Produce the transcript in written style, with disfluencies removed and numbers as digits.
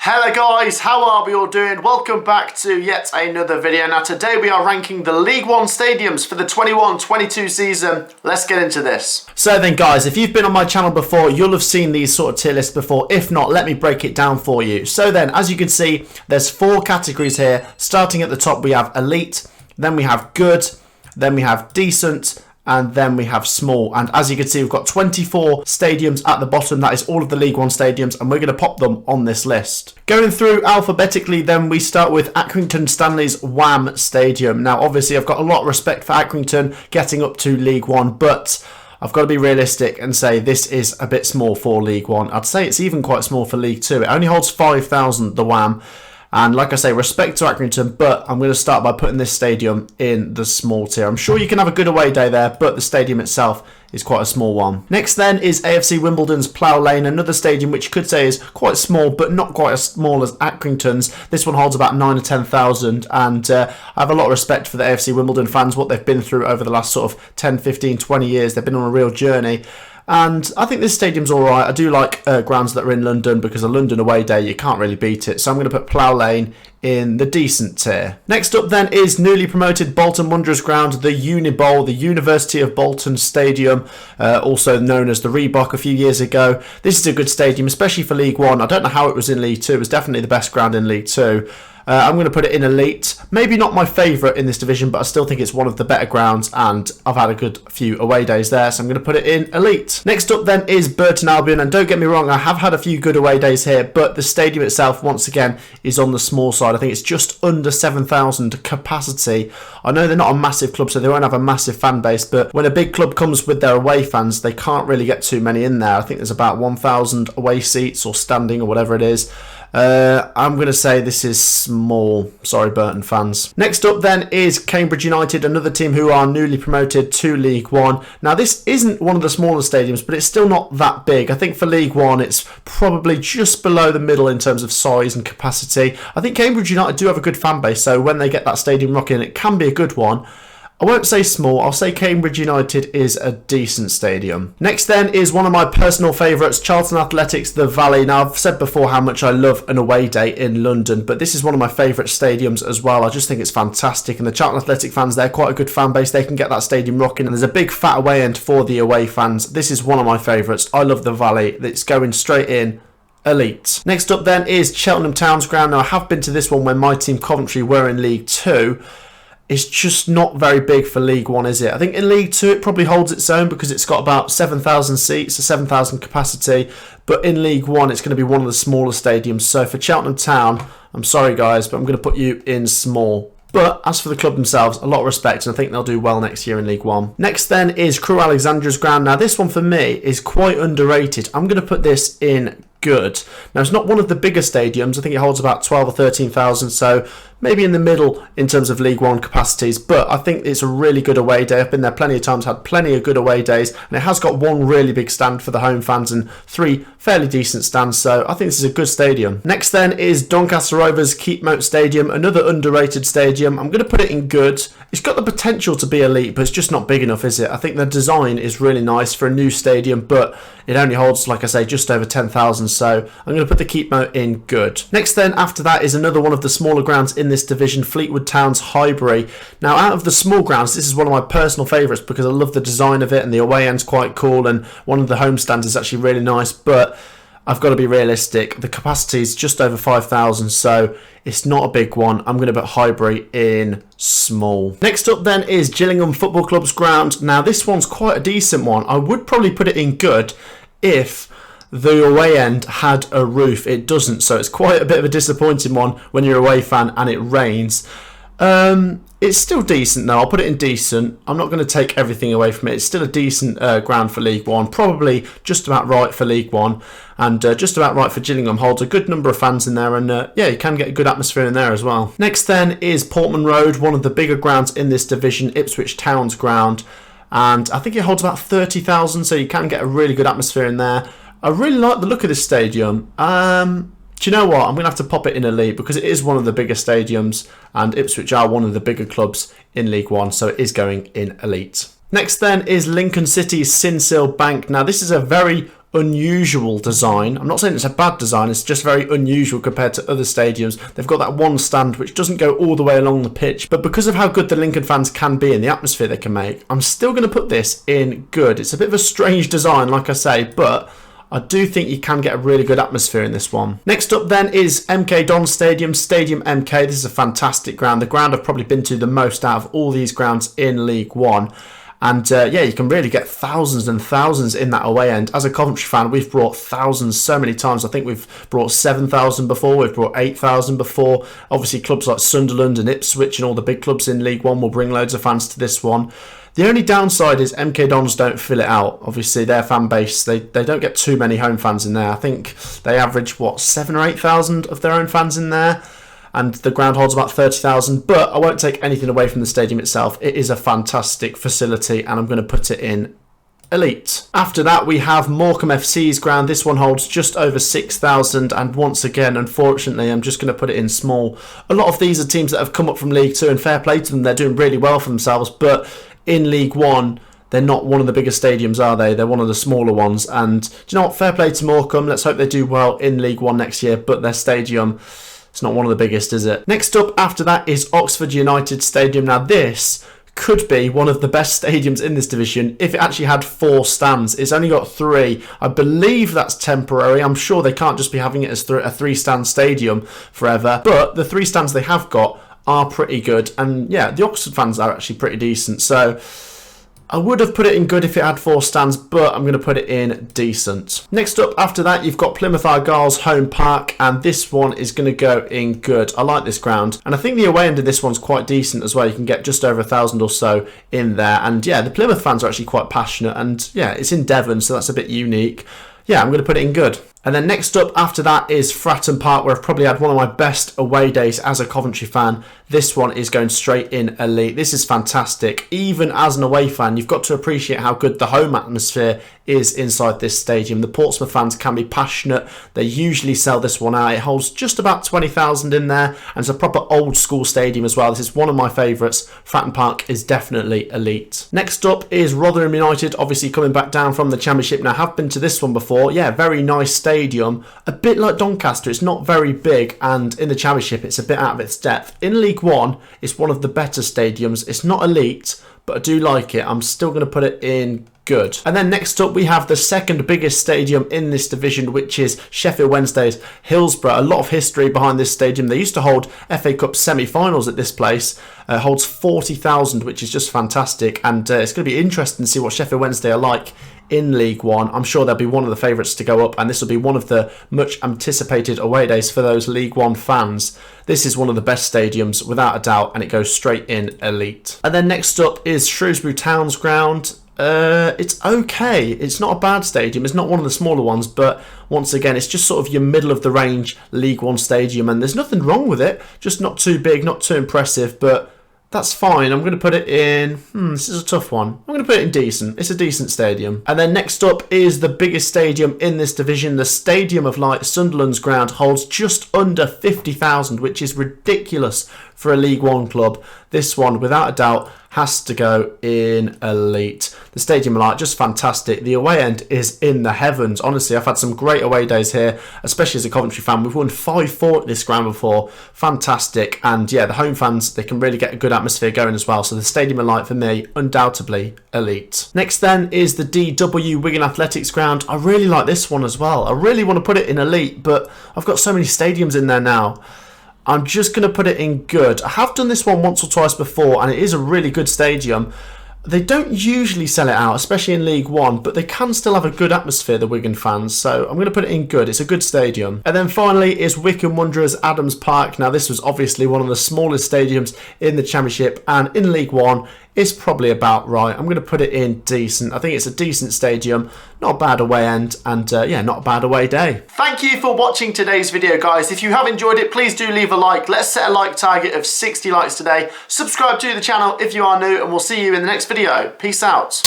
Hello guys, how are we all doing? Welcome back to yet another video. Now today we are ranking the League One stadiums for the 21-22 season. Let's get into this. So then guys, if you've been on my channel before, you'll have seen these sort of tier lists before. If not, let me break it down for you. So then, as you can see, there's 4 categories here. Starting at the top, we have elite, then we have good, then we have decent, and then we have small. And as you can see, we've got 24 stadiums at the bottom. That is all of the League One stadiums, and we're going to pop them on this list. Going through alphabetically, then we start with Accrington Stanley's Wham Stadium. Now, obviously, I've got a lot of respect for Accrington getting up to League One, but I've got to be realistic and say this is a bit small for League One. I'd say it's even quite small for League Two. It only holds 5,000, the Wham. And like I say, respect to Accrington, but I'm going to start by putting this stadium in the small tier. I'm sure you can have a good away day there, but the stadium itself is quite a small one. Next then is AFC Wimbledon's Plough Lane, another stadium which you could say is quite small, but not quite as small as Accrington's. This one holds about 9 or 10,000, and I have a lot of respect for the AFC Wimbledon fans, what they've been through over the last sort of 10, 15, 20 years. They've been on a real journey. And I think this stadium's alright. I do like grounds that are in London, because a London away day, you can't really beat it. So I'm going to put Plough Lane in the decent tier. Next up then is newly promoted Bolton Wanderers ground, the Unibowl, the University of Bolton Stadium, also known as the Reebok a few years ago. This is a good stadium, especially for League One. I don't know how it was in League Two. It was definitely the best ground in League Two. I'm going to put it in elite. Maybe not my favourite in this division, but I still think it's one of the better grounds, and I've had a good few away days there, so I'm going to put it in elite. Next up then is Burton Albion, and don't get me wrong, I have had a few good away days here, but the stadium itself, once again, is on the small side. I think it's just under 7,000 capacity. I know they're not a massive club, so they won't have a massive fan base, but when a big club comes with their away fans, they can't really get too many in there. I think there's about 1,000 away seats, or standing, or whatever it is. I'm going to say this is small. Sorry, Burton fans. Next up then is Cambridge United, another team who are newly promoted to League One. Now, this isn't one of the smaller stadiums, but it's still not that big. I think for League One, it's probably just below the middle in terms of size and capacity. I think Cambridge United do have a good fan base, so when they get that stadium rocking, it can be a good one. I won't say small, I'll say Cambridge United is a decent stadium. Next then is one of my personal favourites, Charlton Athletics, the Valley. Now, I've said before how much I love an away day in London, but this is one of my favourite stadiums as well. I just think it's fantastic, and the Charlton Athletic fans, they're quite a good fan base. They can get that stadium rocking, and there's a big fat away end for the away fans. This is one of my favourites. I love the Valley. It's going straight in elite. Next up then is Cheltenham Town's ground. Now, I have been to this one when my team Coventry were in League Two. It's just not very big for League One, is it? I think in League Two it probably holds its own, because it's got about 7,000 seats, or 7,000 capacity. But in League One, it's going to be one of the smaller stadiums. So for Cheltenham Town, I'm sorry guys, but I'm going to put you in small. But as for the club themselves, a lot of respect, and I think they'll do well next year in League One. Next then is Crewe Alexandra's ground. Now, this one for me is quite underrated. I'm going to put this in good. Now, it's not one of the bigger stadiums. I think it holds about 12 or 13,000, so maybe in the middle in terms of League One capacities, but I think it's a really good away day. I've been there plenty of times, had plenty of good away days, and it has got one really big stand for the home fans and 3 fairly decent stands, so I think this is a good stadium. Next then is Doncaster Rovers Keepmoat Stadium, another underrated stadium. I'm going to put it in good. It's got the potential to be elite, but it's just not big enough, is it? I think the design is really nice for a new stadium, but it only holds, like I say, just over 10,000, so I'm going to put the Keepmoat in good. Next then, after that, is another one of the smaller grounds in this division, Fleetwood Town's Highbury. Now, out of the small grounds, this is one of my personal favourites, because I love the design of it, and the away end's quite cool, and one of the home stands is actually really nice, but I've got to be realistic. The capacity is just over 5,000, so it's not a big one. I'm going to put Highbury in small. Next up then is Gillingham Football Club's ground. Now, this one's quite a decent one. I would probably put it in good if the away end had a roof. It doesn't, so it's quite a bit of a disappointing one when you're a away fan and it rains. It's still decent though. I'll put it in decent. I'm not going to take everything away from it. It's still a decent ground for League One. Probably just about right for League One, and just about right for Gillingham. Holds a good number of fans in there, and yeah, you can get a good atmosphere in there as well. Next then is Portman Road, one of the bigger grounds in this division, Ipswich Town's ground, and I think it holds about 30,000, so you can get a really good atmosphere in there. I really like the look of this stadium. Do you know what? I'm going to have to pop it in elite, because it is one of the bigger stadiums, and Ipswich are one of the bigger clubs in League One, so it is going in elite. Next then is Lincoln City's Sincil Bank. Now, this is a very unusual design. I'm not saying it's a bad design, it's just very unusual compared to other stadiums. They've got that one stand which doesn't go all the way along the pitch, but because of how good the Lincoln fans can be and the atmosphere they can make, I'm still going to put this in good. It's a bit of a strange design, like I say, but I do think you can get a really good atmosphere in this one. Next up then is MK Dons Stadium, Stadium MK. This is a fantastic ground. The ground I've probably been to the most out of all these grounds in League One. And yeah, you can really get thousands and thousands in that away end. As a Coventry fan, we've brought thousands so many times. I think we've brought 7,000 before. We've brought 8,000 before. Obviously, clubs like Sunderland and Ipswich and all the big clubs in League One will bring loads of fans to this one. The only downside is MK Dons don't fill it out. Obviously, their fan base, they don't get too many home fans in there. I think they average, 7,000 or 8,000 of their own fans in there. And the ground holds about 30,000. But I won't take anything away from the stadium itself. It is a fantastic facility, and I'm going to put it in elite. After that, we have Morecambe FC's ground. This one holds just over 6,000, and once again, unfortunately, I'm just going to put it in small. A lot of these are teams that have come up from League Two, and fair play to them. They're doing really well for themselves, but in League One, they're not one of the biggest stadiums, are they? They're one of the smaller ones. And do you know what? Fair play to Morecambe. Let's hope they do well in League One next year. But their stadium, it's not one of the biggest, is it? Next up after that is Oxford United Stadium. Now this could be one of the best stadiums in this division if it actually had 4 stands. It's only got 3. I believe that's temporary. I'm sure they can't just be having it as a 3-stand stadium forever. But the 3 stands they have got are pretty good, and yeah, the Oxford fans are actually pretty decent, so I would have put it in good if it had 4 stands, but I'm going to put it in decent. Next up after that, you've got Plymouth Argyle's home park, and this one is going to go in good. I like this ground, and I think the away end of this one's quite decent as well. You can get just over 1,000 or so in there, and yeah, the Plymouth fans are actually quite passionate, and yeah, it's in Devon, so that's a bit unique. Yeah, I'm going to put it in good. And then next up after that is Fratton Park, where I've probably had one of my best away days as a Coventry fan. This one is going straight in elite. This is fantastic. Even as an away fan, you've got to appreciate how good the home atmosphere is inside this stadium. The Portsmouth fans can be passionate. They usually sell this one out. It holds just about 20,000 in there, and it's a proper old school stadium as well. This is one of my favourites. Fratton Park is definitely elite. Next up is Rotherham United, obviously coming back down from the Championship. Now, I have been to this one before. Yeah, very nice stadium. A bit like Doncaster. It's not very big, and in the Championship, it's a bit out of its depth. In League One, it's one of the better stadiums. It's not elite, but I do like it. I'm still going to put it in good. And then next up, we have the second biggest stadium in this division, which is Sheffield Wednesday's Hillsborough. A lot of history behind this stadium. They used to hold FA Cup semi-finals at this place. It holds 40,000, which is just fantastic. And it's going to be interesting to see what Sheffield Wednesday are like in League One. I'm sure they'll be one of the favourites to go up, and this will be one of the much anticipated away days for those League One fans. This is one of the best stadiums without a doubt, and it goes straight in elite. And then next up is Shrewsbury Town's ground. It's okay. It's not a bad stadium. It's not one of the smaller ones, but once again, it's just sort of your middle of the range League One stadium, and there's nothing wrong with it. Just not too big, not too impressive, but that's fine. I'm going to put it in... this is a tough one. I'm going to put it in decent. It's a decent stadium. And then next up is the biggest stadium in this division. The Stadium of Light, Sunderland's ground, holds just under 50,000, which is ridiculous for a League One club. This one, without a doubt, has to go in elite. The Stadium of Light, just fantastic. The away end is in the heavens. Honestly, I've had some great away days here, especially as a Coventry fan. We've won 5-4 at this ground before. Fantastic. And yeah, the home fans, they can really get a good atmosphere going as well. So the Stadium of Light, for me, undoubtedly elite. Next then is the DW Wigan Athletics ground. I really like this one as well. I really want to put it in elite, but I've got so many stadiums in there now. I'm just going to put it in good. I have done this one once or twice before, and it is a really good stadium. They don't usually sell it out, especially in League One, but they can still have a good atmosphere, the Wigan fans, so I'm going to put it in good. It's a good stadium. And then finally is Wycombe Wanderers Adams Park. Now, this was obviously one of the smallest stadiums in the Championship, and in League One, it's probably about right. I'm going to put it in decent. I think it's a decent stadium, not a bad away end, and yeah, not a bad away day. Thank you for watching today's video, guys. If you have enjoyed it, please do leave a like. Let's set a like target of 60 likes today. Subscribe to the channel if you are new, and we'll see you in the next video. Peace out.